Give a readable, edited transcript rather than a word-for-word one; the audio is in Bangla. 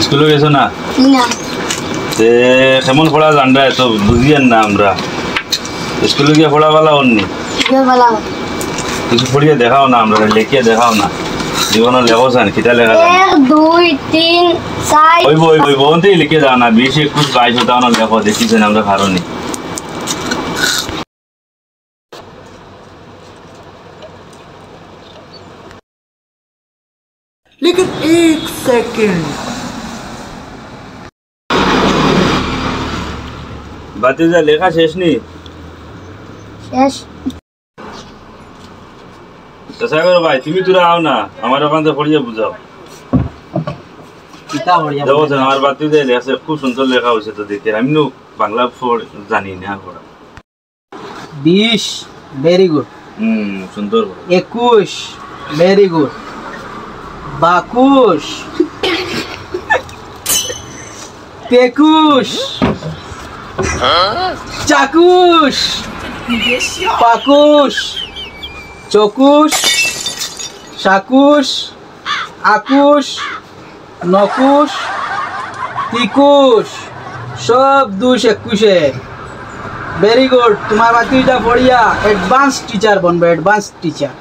স্কুলে গেছো না? কেমন পড়া জানরা তো বুঝিয়েন না আমরা স্কুলে গিয়ে পড়া ভালো হননি কিছু পড়িয়ে দেখাও না আমরা লেখিয়ে দেখাও না জীবনের লেখো চান কিতা লেখা 1 2 3 4 ওই বলতেই লিখে দাও না 20 21 22 হতাও না লেখো দেখিছেন আমরা কারণে लेकिन एक सेकंड বাতি যা লেখা শেষ নি শেষ সাগর ভাই তুমি তোরা আও না আমার ওখান থেকে পড়িয়ে বুঝাও किता बढ़िया দেখো আমার বাতি যা লেখা খুব সুন্দর লেখা হয়েছে তো দেখে আমি নো বাংলা পড় জানি না পড়া 20 वेरी गुड সুন্দর 21 वेरी गुड 22 23 চাকুশ পাকুশ চকুশ শাকুশ আকুশ নকুশ তিকুশ সব 221 वेरी गुड तुम्हारा बातीजा बढ़िया एडवांस टीचर बनबे एडवांस टीचर